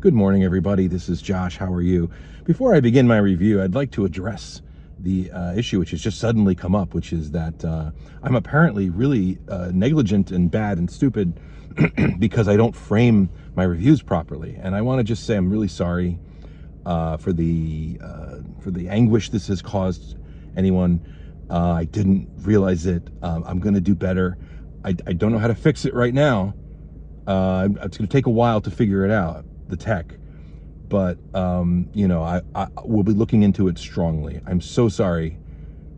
Good morning, everybody. This is Josh. How are you? Before I begin my review, I'd like to address the issue which has just suddenly come up, which is that I'm apparently really negligent and bad and stupid because I don't frame my reviews properly. And I want to just say I'm really sorry for the anguish this has caused anyone. I didn't realize it. I'm going to do better. I don't know how to fix it right now. It's going to take a while to figure it out, the tech, but I will be looking into it strongly. I'm so sorry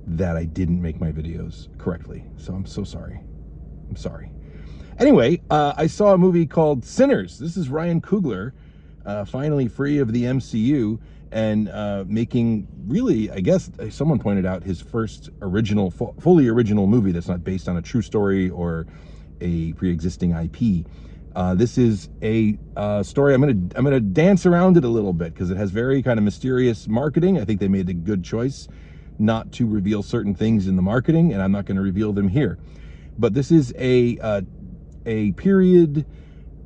that I didn't make my videos correctly. So I'm so sorry. I'm sorry. Anyway, I saw a movie called Sinners. This is Ryan Coogler, finally free of the MCU and making, really, I guess someone pointed out, his first original, fully original movie that's not based on a true story or a pre-existing IP. This is a story. I'm gonna dance around it a little bit because it has very kind of mysterious marketing. I think they made a good choice not to reveal certain things in the marketing, and I'm not going to reveal them here. But this is a period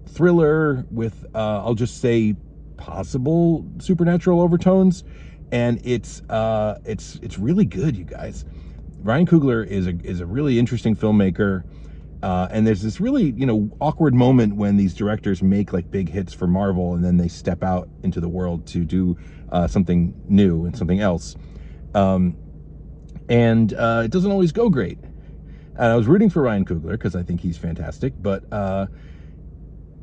thriller with I'll just say possible supernatural overtones, and it's really good, you guys. Ryan Coogler is a really interesting filmmaker. And there's this really, awkward moment when these directors make like big hits for Marvel and then they step out into the world to do something new and something else. And it doesn't always go great. And I was rooting for Ryan Coogler because I think he's fantastic, but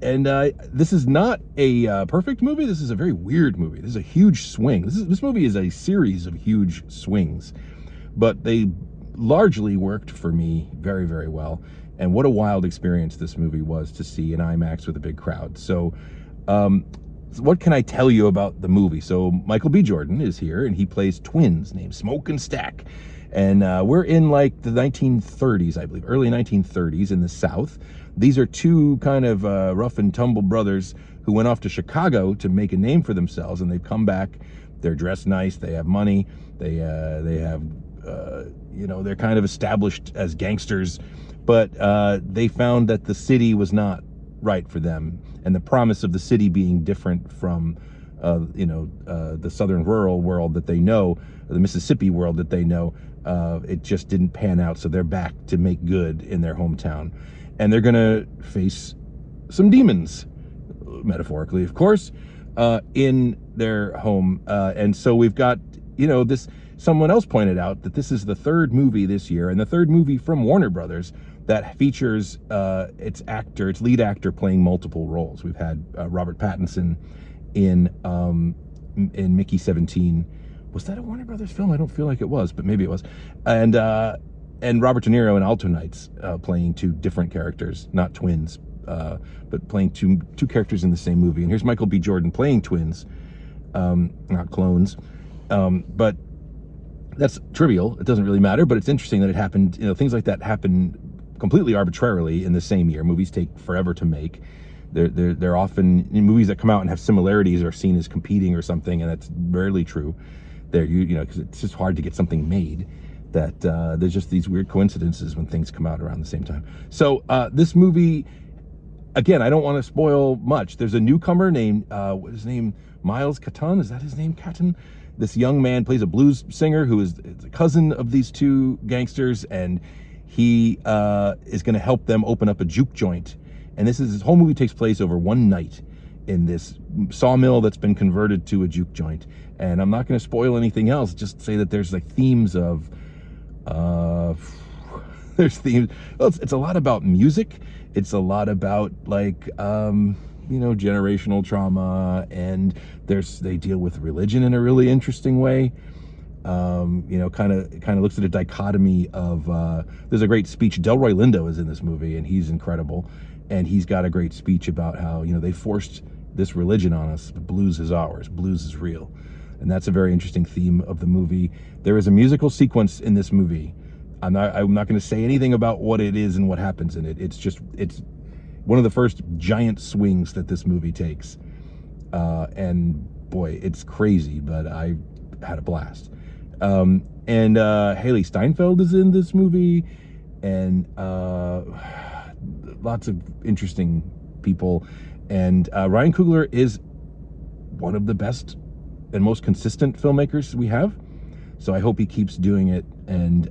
this is not a perfect movie. This is a very weird movie. This is a huge swing. This movie is a series of huge swings, but they largely worked for me very, very well. And what a wild experience this movie was to see in IMAX with a big crowd. So what can I tell you about the movie? So Michael B. Jordan is here, and he plays twins named Smoke and Stack. And we're in like the 1930s, I believe, early 1930s in the South. These are two kind of rough and tumble brothers who went off to Chicago to make a name for themselves, and they've come back. They're dressed nice. They have money. They have, they're kind of established as gangsters. But they found that the city was not right for them, and the promise of the city being different from, the southern rural world that they know, the Mississippi world that they know, it just didn't pan out. So they're back to make good in their hometown, and they're gonna face some demons, metaphorically, of course, in their home. And so we've got, this. Someone else pointed out that this is the third movie this year, and the third movie from Warner Brothers that features its lead actor playing multiple roles. We've had Robert Pattinson in Mickey 17. Was that a Warner Brothers film? I don't feel like it was, but maybe it was. And Robert De Niro in Altoonights playing two different characters, not twins, but playing two characters in the same movie. And here's Michael B. Jordan playing twins, not clones, but that's trivial. It doesn't really matter, but it's interesting that it happened. Things like that happen completely arbitrarily in the same year. Movies take forever to make. They're often movies that come out and have similarities are seen as competing or something, and that's rarely true. Because it's just hard to get something made. That there's just these weird coincidences when things come out around the same time. So this movie, again, I don't want to spoil much. There's a newcomer named what is his name? Miles Catan. Is that his name? Catan. This young man plays a blues singer who is a cousin of these two gangsters, and he is going to help them open up a juke joint. And this whole movie takes place over one night in this sawmill that's been converted to a juke joint. And I'm not going to spoil anything else, just say that there's like themes of there's themes. Well, it's a lot about music. It's a lot about like generational trauma, and they deal with religion in a really interesting way. Kind of looks at a dichotomy of there's a great speech. Delroy Lindo is in this movie, and he's incredible, and he's got a great speech about how they forced this religion on us, but blues is ours, blues is real. And that's a very interesting theme of the movie. There is a musical sequence in this movie. I'm not going to say anything about what it is and what happens in it. It's one of the first giant swings that this movie takes. And boy, it's crazy, but I had a blast. And Haley Steinfeld is in this movie, and lots of interesting people. And Ryan Coogler is one of the best and most consistent filmmakers we have. So I hope he keeps doing it. And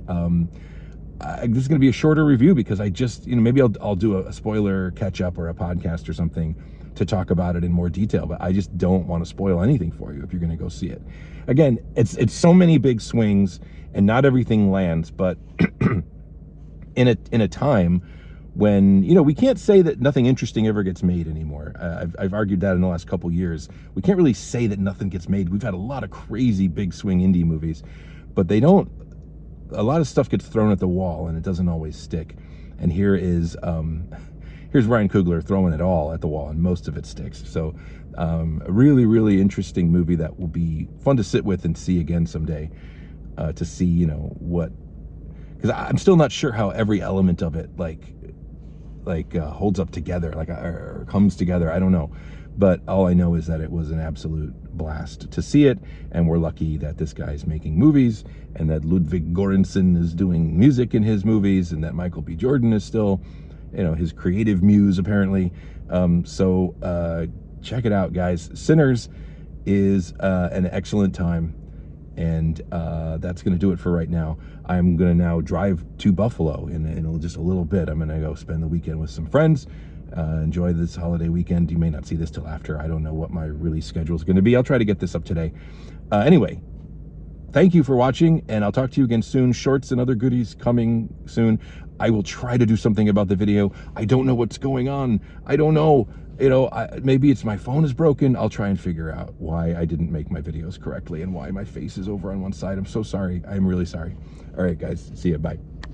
this is going to be a shorter review because I just, maybe I'll do a spoiler catch up or a podcast or something to talk about it in more detail. But I just don't want to spoil anything for you if you're going to go see it. Again, it's so many big swings and not everything lands. But in a time when, we can't say that nothing interesting ever gets made anymore. I've argued that in the last couple years. We can't really say that nothing gets made. We've had a lot of crazy big swing indie movies, but a lot of stuff gets thrown at the wall and it doesn't always stick. And here's Ryan Coogler throwing it all at the wall and most of it sticks. So a really, really interesting movie that will be fun to sit with and see again someday, to see, what, because I'm still not sure how every element of it holds up together, or comes together. I don't know. But all I know is that it was an absolute blast to see it. And we're lucky that this guy is making movies and that Ludwig Göransson is doing music in his movies and that Michael B. Jordan is still, his creative muse, apparently. So check it out, guys. Sinners is an excellent time. And that's going to do it for right now. I'm going to now drive to Buffalo in just a little bit. I'm going to go spend the weekend with some friends. Enjoy this holiday weekend. You may not see this till after. I don't know what my release schedule is going to be. I'll try to get this up today. Anyway, thank you for watching, and I'll talk to you again soon. Shorts and other goodies coming soon. I will try to do something about the video. I don't know what's going on. I don't know. Maybe it's my phone is broken. I'll try and figure out why I didn't make my videos correctly and why my face is over on one side. I'm so sorry. I'm really sorry. All right, guys. See ya. Bye.